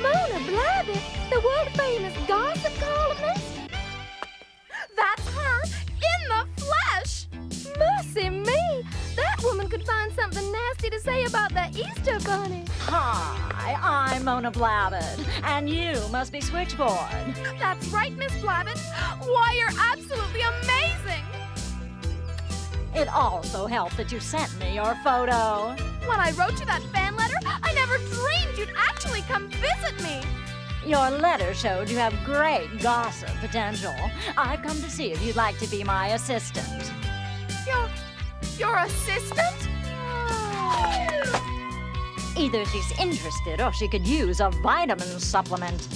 Mona Blabbit, the world-famous gossip columnist? That's her in the flesh! Mercy me! That woman could find something nasty to say about the Easter Bunny. Hi, I'm Mona Blabbit, and you must be Switchboard. That's right, Miss Blabbit. Why, you're absolutely amazing! It also helped that you sent me your photo. When I wrote you that fan letter, I never dreamed you'd actually come visit me. Your letter showed you have great gossip potential. I've come to see if you'd like to be my assistant. Your assistant? Either she's interested or she could use a vitamin supplement.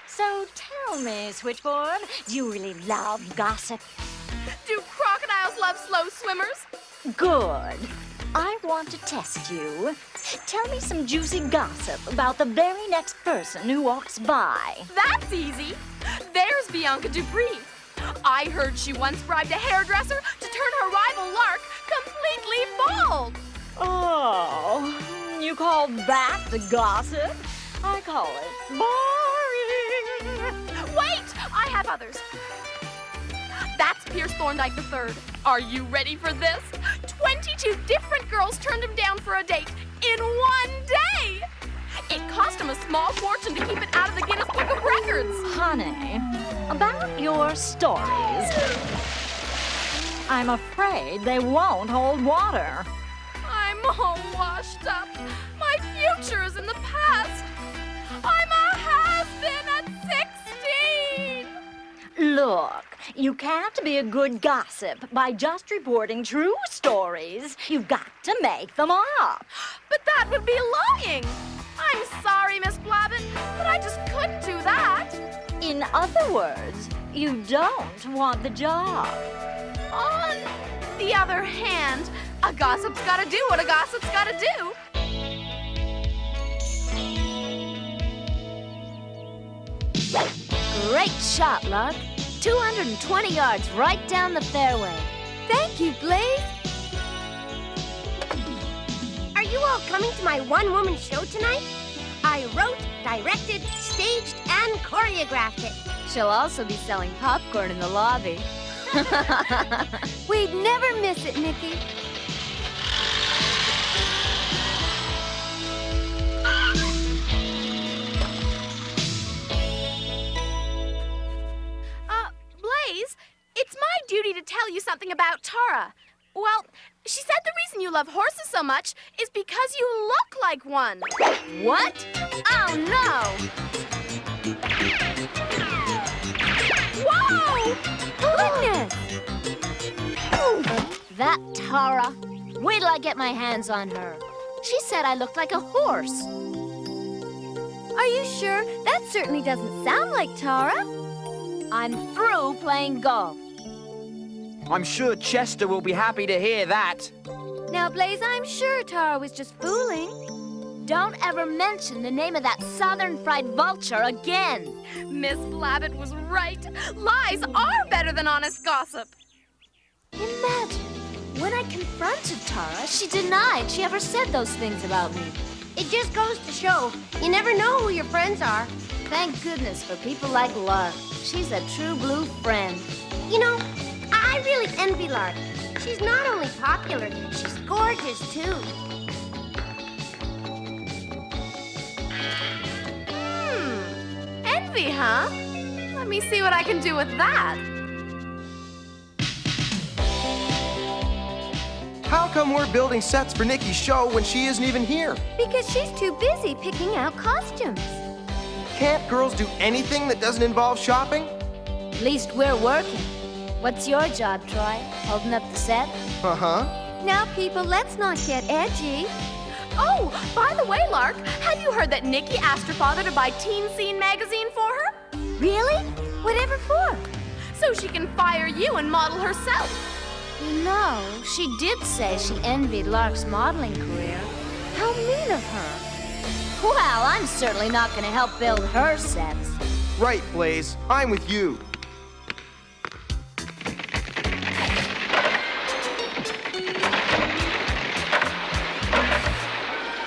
So tell me, Switchboard, do you really love gossip? Do crocodiles love slow swimmers? Good. I want to test you. Tell me some juicy gossip about the very next person who walks by. That's easy. There's Bianca Dupree. I heard she once bribed a hairdresser to turn her rival Lark completely bald. Oh, you call that the gossip? I call it boring. Wait, I have others. That's Pierce Thorndike III. Are you ready for this? 22 different girls turned him down for a date in one day. It cost him a small fortune to keep it out of the Guinness Book of Records. Honey, about your stories, I'm afraid they won't hold water. I'm all washed up. My future is in the past. I'm a has-been at 16. Look, you can't be a good gossip by just reporting true stories. You've got to make them up. But that would be lying. I'm sorry, Miss Blabbit, but I just couldn't do that. In other words, you don't want the job. On the other hand, a gossip's gotta do what a gossip's gotta do. Great shot, Lark. 220 yards right down the fairway. Thank you, Blaze. Are you all coming to my one-woman show tonight? I wrote, directed, staged, and choreographed it. She'll also be selling popcorn in the lobby. We'd never miss it, Nikki. Blaze, it's my duty to tell you something about Tara. Well, she said the reason you love horses so much is because you look like one. What? Oh, no! Whoa! Goodness! That Tara. Wait till I get my hands on her. She said I looked like a horse. Are you sure? That certainly doesn't sound like Tara. I'm through playing golf. I'm sure Chester will be happy to hear that. Now, Blaze, I'm sure Tara was just fooling. Don't ever mention the name of that southern fried vulture again. Miss Blabbit was right. Lies are better than honest gossip. Imagine, when I confronted Tara, she denied she ever said those things about me. It just goes to show, you never know who your friends are. Thank goodness for people like Lark. She's a true blue friend. You know, I really envy Lark. She's not only popular, she's gorgeous, too. Envy, huh? Let me see what I can do with that. How come we're building sets for Nikki's show when she isn't even here? Because she's too busy picking out costumes. Can't girls do anything that doesn't involve shopping? At least we're working. What's your job, Troy? Holding up the set? Uh-huh. Now, people, let's not get edgy. Oh, by the way, Lark, have you heard that Nikki asked her father to buy Teen Scene magazine for her? Really? Whatever for? So she can fire you and model herself. You know, she did say she envied Lark's modeling career. How mean of her. Well, I'm certainly not going to help build her sets. Right, Blaze. I'm with you.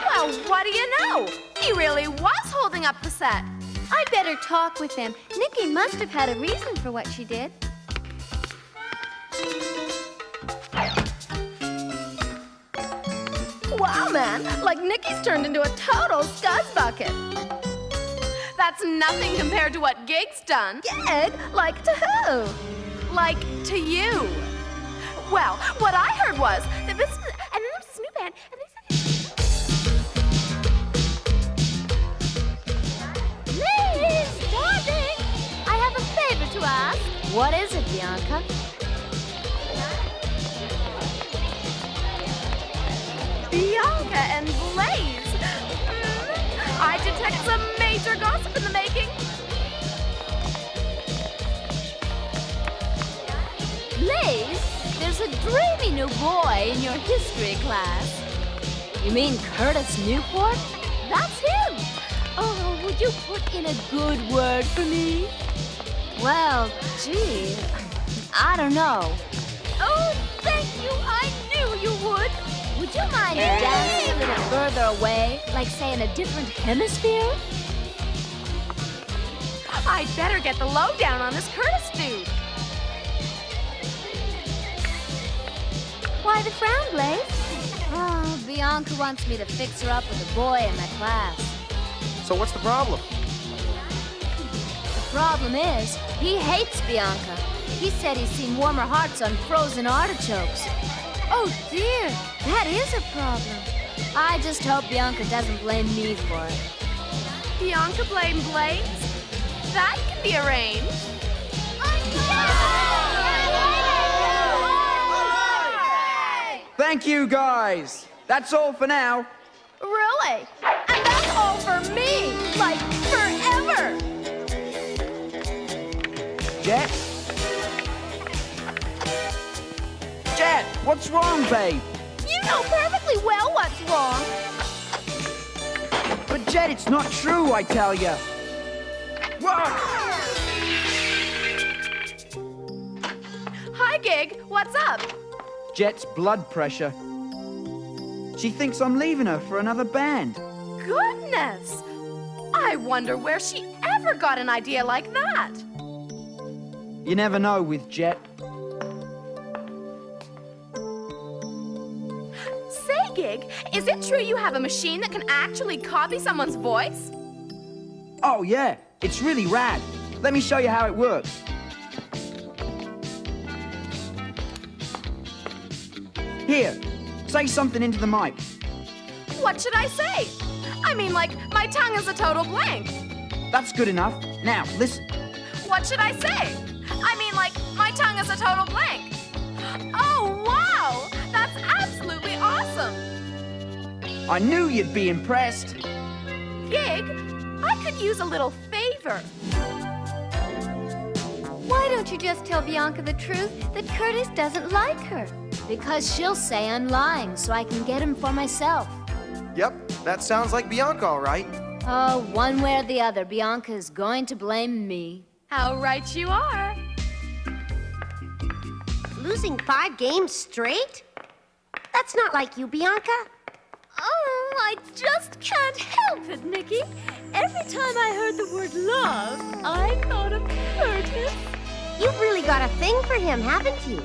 Well, what do you know? He really was holding up the set. I'd better talk with him. Nikki must have had a reason for what she did. Wow, man, like Nikki's turned into a total scuzz bucket. That's nothing compared to what Gig's done. Gig? Like to who? Like to you. Well, what I heard was that this, and then there's this new band, and they said... Liz, darling, I have a favor to ask. What is it, Bianca? Bianca and Blaze. I detect some major gossip in the making. Blaze, there's a dreamy new boy in your history class. You mean Curtis Newport? That's him. Oh, would you put in a good word for me? Well, gee, I don't know. Oh, thank you. I knew you would. Would you mind dancing a little further away, like say in a different hemisphere? I'd better get the lowdown on this Curtis dude. Why the frown, Blaze? Oh, Bianca wants me to fix her up with a boy in my class. So what's the problem? The problem is, he hates Bianca. He said he's seen warmer hearts on frozen artichokes. Oh dear, that is a problem. I just hope Bianca doesn't blame me for it. Bianca blame Blaze? That can be arranged. Thank you, guys. That's all for now. Really? And that's all for me, like forever. Jet? Jet, what's wrong, babe? You know perfectly well what's wrong. But Jet, it's not true, I tell you. Whoa! Hi, Gig. What's up? Jet's blood pressure. She thinks I'm leaving her for another band. Goodness! I wonder where she ever got an idea like that. You never know with Jet. Say, Gig, is it true you have a machine that can actually copy someone's voice? Oh, yeah. It's really rad. Let me show you how it works. Here, say something into the mic. What should I say? I mean, like, my tongue is a total blank. That's good enough. Now, listen. What should I say? I mean, like, my tongue is a total blank. Oh, wow! That's absolutely awesome! I knew you'd be impressed. Gig, I could use a little favor. Why don't you just tell Bianca the truth that Curtis doesn't like her? Because she'll say I'm lying, so I can get him for myself. Yep, that sounds like Bianca, all right. Oh, one way or the other, Bianca is going to blame me. How right you are. Losing 5 games straight? That's not like you, Bianca. Oh, I just can't help it, Nikki. Every time I heard the word love, I thought of Curtis. You've really got a thing for him, haven't you?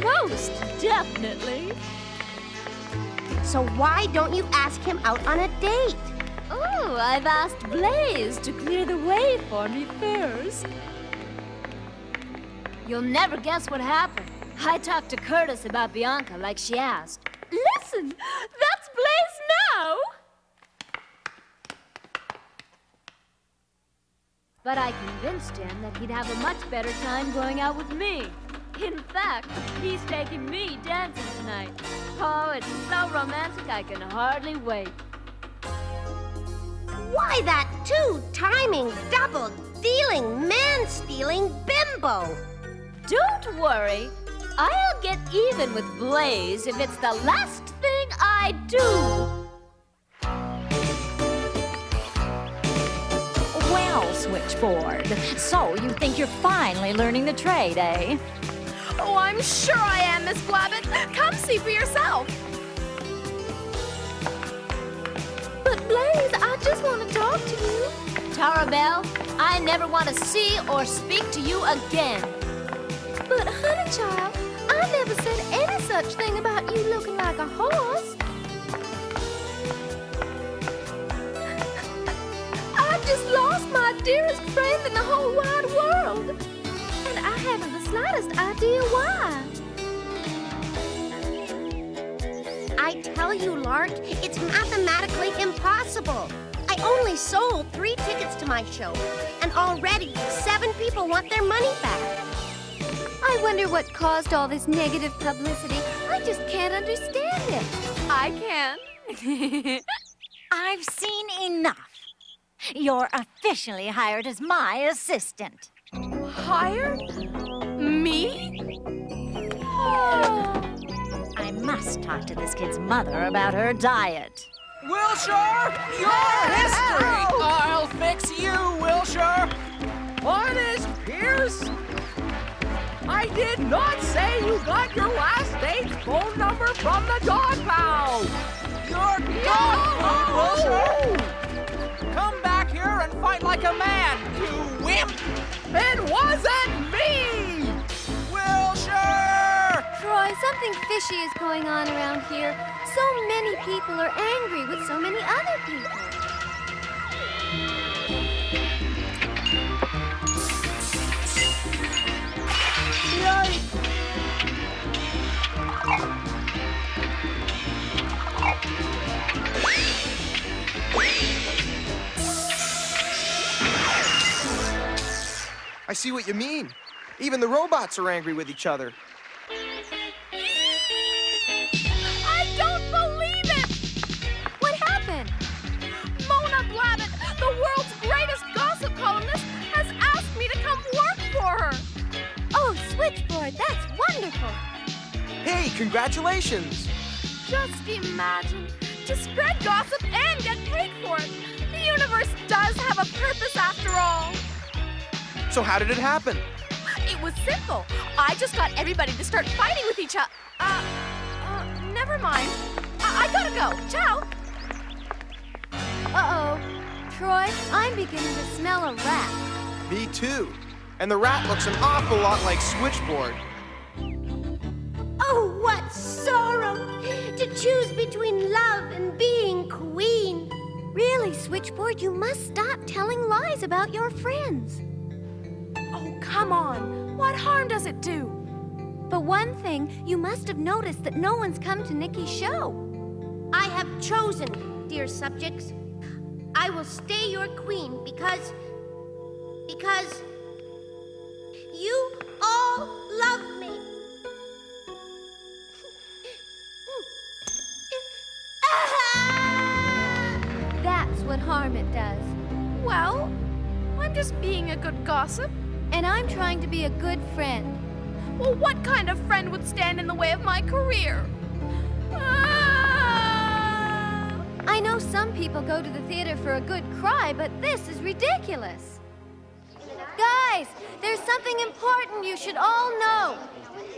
Most definitely. So why don't you ask him out on a date? Oh, I've asked Blaze to clear the way for me first. You'll never guess what happened. I talked to Curtis about Bianca like she asked. Listen, that's Blaze now! But I convinced him that he'd have a much better time going out with me. In fact, he's taking me dancing tonight. Oh, it's so romantic I can hardly wait. Why that two-timing, double-dealing, man-stealing bimbo? Don't worry. I'll get even with Blaze if it's the last thing I do. Well, Switchboard, so you think you're finally learning the trade, eh? Oh, I'm sure I am, Miss Blabbit. Come see for yourself. Tara Bell, I never want to see or speak to you again. But, honey child, I never said any such thing about you looking like a horse. I've just lost my dearest friend in the whole wide world. And I haven't the slightest idea why. I tell you, Lark, it's mathematically impossible. I only sold 3 tickets to my show, and already 7 people want their money back. I wonder what caused all this negative publicity. I just can't understand it. I can. I've seen enough. You're officially hired as my assistant. Hired? Me? Oh. I must talk to this kid's mother about her diet. Wilshire, your history! I'll fix you, Wilshire! What is Pierce? I did not say you got your last date's phone number from the dog pound! Your dog food, Wilshire! Come back here and fight like a man, you wimp! It wasn't me! Wilshire! Troy, something fishy is going on around here. So many people are angry with so many other people. I see what you mean. Even the robots are angry with each other. I don't believe it! What happened? Mona Blabbitt, the world's greatest gossip columnist, has asked me to come work for her. Oh, Switchboard, that's wonderful. Hey, congratulations! Just imagine, to spread gossip and get paid for it. The universe does have a purpose after all. So how did it happen? It was simple. I just got everybody to start fighting with each other. Never mind. I gotta go. Ciao. Uh-oh. Troy, I'm beginning to smell a rat. Me too. And the rat looks an awful lot like Switchboard. Oh, what sorrow to choose between love and being queen. Really, Switchboard, you must stop telling lies about your friends. Oh, come on. What harm does it do? For one thing, you must have noticed that no one's come to Nikki's show. I have chosen, dear subjects. I will stay your queen because you all love me. That's what harm it does. Well, I'm just being a good gossip. And I'm trying to be a good friend. Well, what kind of friend would stand in the way of my career? I know some people go to the theater for a good cry, but this is ridiculous. Guys, there's something important you should all know.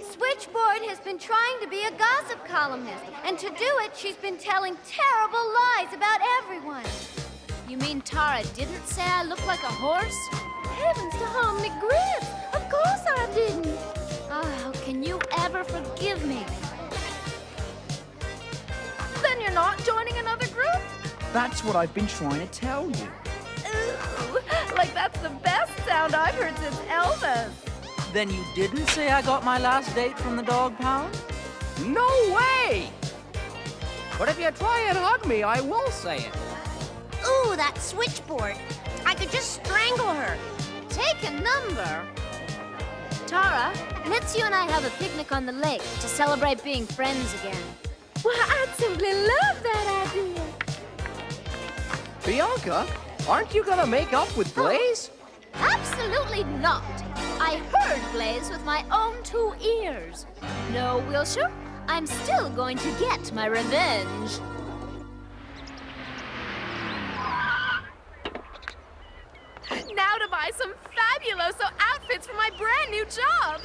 Switchboard has been trying to be a gossip columnist, and to do it, she's been telling terrible lies about everyone. You mean Tara didn't say I look like a horse? Heavens to Hominy Grits! Of course I didn't. Oh, how can you ever forgive me? Then you're not joining another group? That's what I've been trying to tell you. Ooh, like that's the best sound I've heard since Elvis. Then you didn't say I got my last date from the dog pound? No way! But if you try and hug me, I will say it. Ooh, that Switchboard. I could just strangle her. Take a number. Tara, let's you and I have a picnic on the lake to celebrate being friends again. Well, I'd simply love that idea. Bianca, aren't you gonna make up with Blaze? Absolutely not. I heard Blaze with my own 2 ears. No, Wilshire, I'm still going to get my revenge. Now to buy some fabuloso outfits for my brand new job.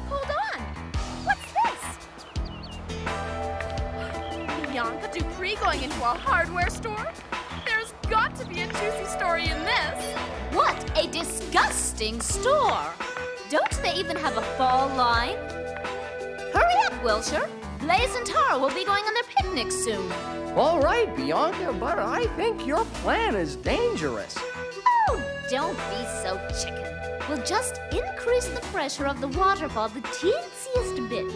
Hold on. What's this? Bianca Dupree going into a hardware store? There's got to be a juicy story in this. What a disgusting store! Don't they even have a fall line? Hurry up, Wilshire. Blaze and Tara will be going on their picnic soon. All right, Bianca, but I think your plan is dangerous. Oh, don't be so chicken. We'll just increase the pressure of the waterfall the teensiest bit.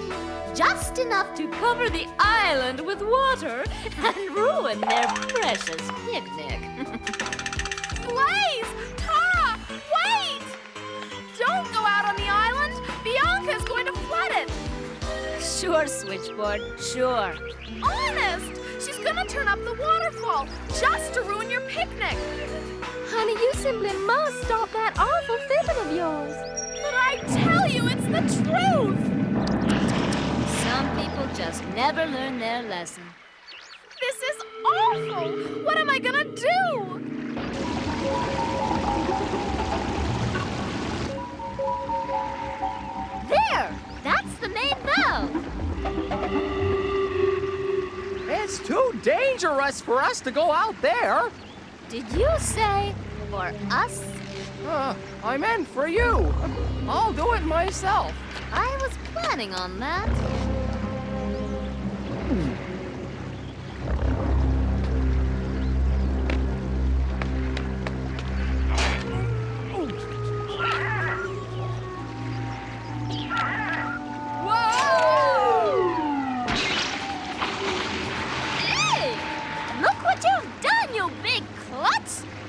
Just enough to cover the island with water and ruin their precious picnic. Blaze! Tara! Wait! Don't go out on the island. Bianca's going to flood it. Sure, Switchboard, sure. Honest! She's gonna turn up the waterfall just to ruin your picnic. Honey, you simply must stop that awful fibbing of yours. But I tell you, it's the truth. Some people just never learn their lesson. This is awful. What am I gonna do? There! That's the main valve! It's too dangerous for us to go out there. Did you say for us? I meant for you. I'll do it myself. I was planning on that.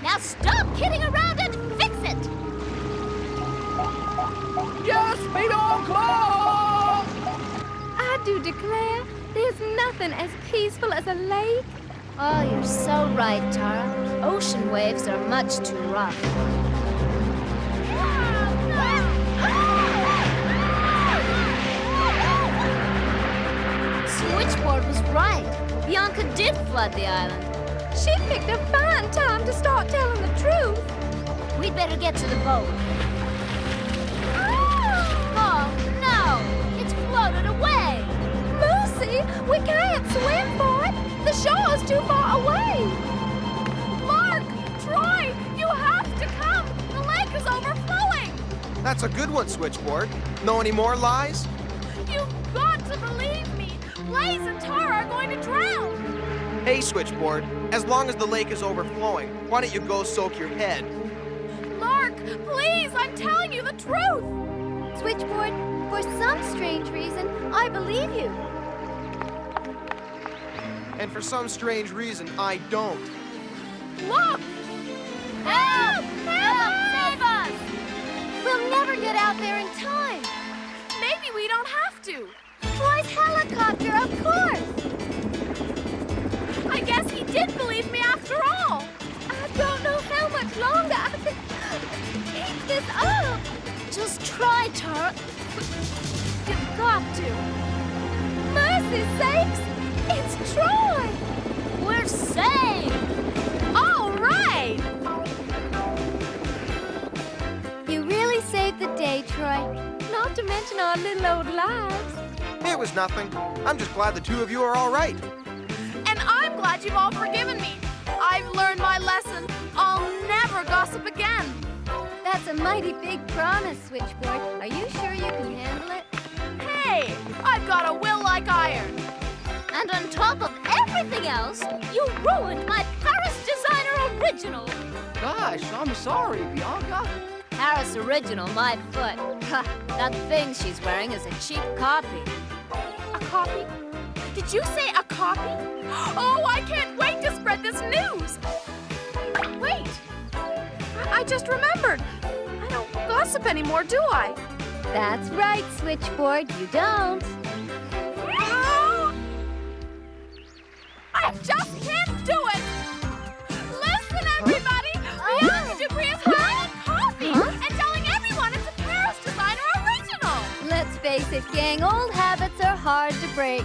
Now stop kidding around and fix it! Yes, Bianca! I do declare, there's nothing as peaceful as a lake. Oh, you're so right, Tara. Ocean waves are much too rough. Switchboard was right. Bianca did flood the island. She picked a fine time to start telling the truth. We'd better get to the boat. Oh, no! It's floated away! Lucy, we can't swim for it. The shore's too far away. Mark! Troy! You have to come! The lake is overflowing! That's a good one, Switchboard. Know any more lies? You've got to believe me! Blaze and Tara are going to drown! Hey, Switchboard, as long as the lake is overflowing, why don't you go soak your head? Lark, please, I'm telling you the truth! Switchboard, for some strange reason, I believe you. And for some strange reason, I don't. Look! Help! Help! Save us! We'll never get out there in time. Maybe we don't have to. Troy's helicopter, of course. I guess he did believe me after all. I don't know how much longer I can keep this up. Just try, Tara. You've got to. Mercy sakes, it's Troy. We're saved. All right. You really saved the day, Troy. Not to mention our little old lives. It was nothing. I'm just glad the two of you are all right. And I'm glad you've all forgiven me. I've learned my lesson. I'll never gossip again. That's a mighty big promise, Switchboard. Are you sure you can handle it? Hey, I've got a will like iron. And on top of everything else, you ruined my Paris Designer Original. Gosh, I'm sorry, Bianca. Paris Original, my foot. Ha, that thing she's wearing is a cheap copy. A copy? Did you say a copy? Oh, I can't wait to spread this news. Wait, I just remembered. I don't gossip anymore, do I? That's right, Switchboard. You don't. I just can't do it! Listen, everybody! Bianca Dupree is wearing a copy and telling everyone it's a Paris Designer Original! Let's face it, gang, old habits are hard to break.